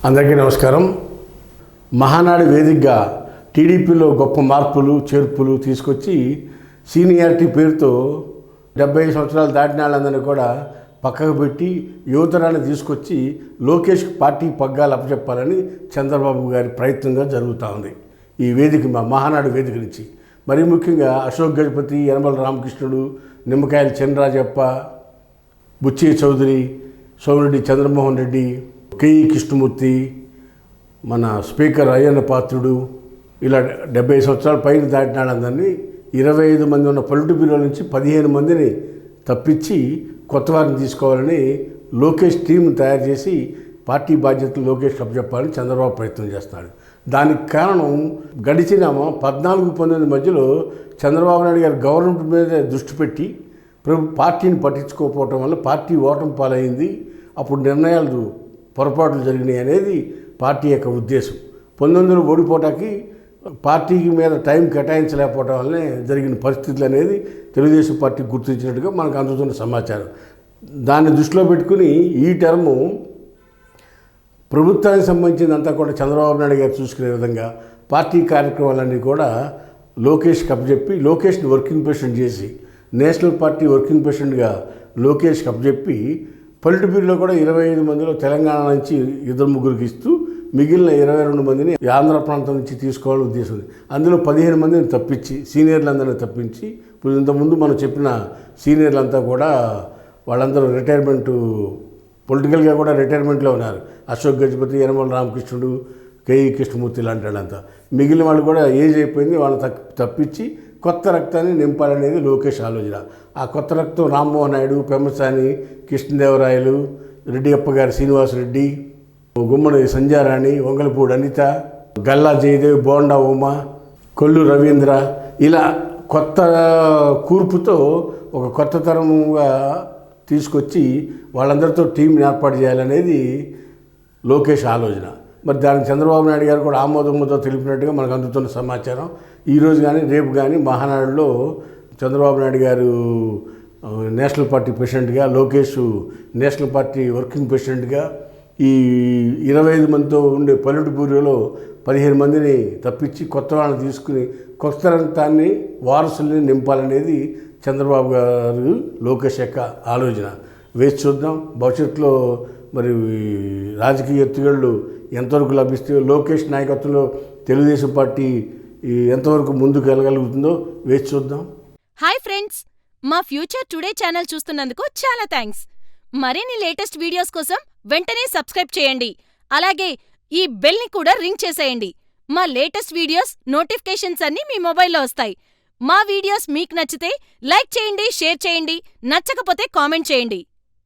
అందరికీ నమస్కారం. మహానాడు వేదికగా టీడీపీలో గొప్ప మార్పులు చేర్పులు తీసుకొచ్చి సీనియారిటీ పేరుతో 75 సంవత్సరాలు దాటిన వాళ్ళందరినీ కూడా పక్కకు పెట్టి యువతరాన్ని తీసుకొచ్చి లోకేష్ పార్టీ పగ్గాలు అప్పచెప్పాలని చంద్రబాబు గారి ప్రయత్నంగా జరుగుతూ ఉంది. ఈ వేదిక మహానాడు వేదిక నుంచి మరీ ముఖ్యంగా అశోక్ గజపతి, యనమల రామకృష్ణుడు, నిమ్మకాయల చినరాజప్ప, బుచ్చి చౌదరి, సోమిరెడ్డి చంద్రమోహన్ రెడ్డి, కేఈ కృష్ణమూర్తి, మన స్పీకర్ అయ్యన్న పాత్రుడు, ఇలా 70 సంవత్సరాల పైన దాటిన వాళ్ళందరినీ 25 మంది ఉన్న పొలిట్ బ్యూరో నుంచి 15 మందిని తప్పించి కొత్త వారిని తీసుకోవాలని లోకేష్ టీం తయారు చేసి పార్టీ బాధ్యతలు లోకేష్ అప్పచెప్పాలని చంద్రబాబు ప్రయత్నం చేస్తున్నాడు. దానికి కారణం గడిచిన 14-19 మధ్యలో చంద్రబాబు నాయుడు గారు గవర్నమెంట్ మీద దృష్టి పెట్టి పార్టీని పట్టించుకోకపోవటం వల్ల పార్టీ ఓటమి పాలైంది. అప్పుడు నిర్ణయాలు పొరపాట్లు జరిగినాయి అనేది పార్టీ యొక్క ఉద్దేశం. 1900 ఓడిపోవటానికి పార్టీకి మీద టైం కేటాయించలేకపోవడం వల్లనే జరిగిన పరిస్థితులు అనేది తెలుగుదేశం పార్టీ గుర్తించినట్టుగా మనకు అందుతున్న సమాచారం. దాన్ని దృష్టిలో పెట్టుకుని ఈ టర్ము ప్రభుత్వానికి సంబంధించిందంతా కూడా చంద్రబాబు నాయుడు గారు చూసుకునే విధంగా పార్టీ కార్యక్రమాలన్నీ కూడా లోకేష్కి అప్పచెప్పి లోకేష్ని వర్కింగ్ ప్రెసిడెంట్ చేసి నేషనల్ పార్టీ వర్కింగ్ ప్రెసిడెంట్గా లోకేష్కి అప్పచెప్పి పొలిట్ బ్యూరోలో కూడా 25 మందిలో తెలంగాణ నుంచి 2-3 ఇస్తూ మిగిలిన 22 మందిని ఆంధ్ర ప్రాంతం నుంచి తీసుకోవాలని ఉద్దేశం ఉంది. అందులో 15 మందిని తప్పించి సీనియర్లందరినీ తప్పించి ఇప్పుడు ఇంతకుముందు మనం చెప్పిన సీనియర్లంతా కూడా వాళ్ళందరూ రిటైర్మెంటు పొలిటికల్గా కూడా రిటైర్మెంట్లో ఉన్నారు. అశోక్ గజపతి, యనమల రామకృష్ణుడు, కేఈ కృష్ణమూర్తి లాంటి వాళ్ళంతా. మిగిలిన వాళ్ళు కూడా ఏజ్ అయిపోయింది, వాళ్ళని తప్పించి కొత్త రక్తాన్ని నింపాలనేది లోకేష్ ఆలోచన. ఆ కొత్త రక్తం రామ్మోహన్ నాయుడు, పెమ్మసాని, కృష్ణదేవరాయలు, రెడ్డియప్ప గారి శ్రీనివాసరెడ్డి, గుమ్మడి సంధ్యారాణి, వంగలపూడి అనిత, గల్లా జయదేవ్, బోండా ఉమ, కొల్లు రవీంద్ర, ఇలా కొత్త కూర్పుతో ఒక కొత్త తరముగా తీసుకొచ్చి వాళ్ళందరితో టీంని ఏర్పాటు చేయాలనేది లోకేష్ ఆలోచన. మరి దానికి చంద్రబాబు నాయుడు గారు కూడా ఆమోదంతో తెలిపినట్టుగా మనకు అందుతున్న సమాచారం. ఈరోజు కానీ రేపు కానీ మహానాడులో చంద్రబాబు నాయుడు గారు నేషనల్ పార్టీ ప్రెసిడెంట్గా, లోకేష్ నేషనల్ పార్టీ వర్కింగ్ ప్రెసిడెంట్గా, ఈ 25 మందితో ఉండే పొలిట్ బ్యూరోలో 15 మందిని తప్పించి కొత్త వాళ్ళని తీసుకుని కొత్త రంగాన్ని వారసుల్ని నింపాలనేది చంద్రబాబు గారు లోకేష్ యొక్క ఆలోచన. వేసి చూద్దాం భవిష్యత్తులో మరి రాజకీయ ఎత్తుగడలు ఎంతవరకు లభిస్తాయో, లోకేష్ నాయకత్వంలో తెలుగుదేశం పార్టీ ఎంతవరకు ముందుకు వెళ్ళగలుగుతుందో వేసి చూద్దాం. హాయ్ ఫ్రెండ్స్, మా ఫ్యూచర్ టుడే ఛానల్ చూస్తున్నందుకు చాలా థ్యాంక్స్. మరిన్ని లేటెస్ట్ వీడియోస్ కోసం వెంటనే సబ్స్క్రైబ్ చేయండి. అలాగే ఈ బెల్ ని కూడా రింగ్ చేసేయండి. మా లేటెస్ట్ వీడియోస్ నోటిఫికేషన్స్ అన్నీ మీ మొబైల్లో వస్తాయి. మా వీడియోస్ మీకు నచ్చితే లైక్ చేయండి, షేర్ చేయండి, నచ్చకపోతే కామెంట్ చేయండి.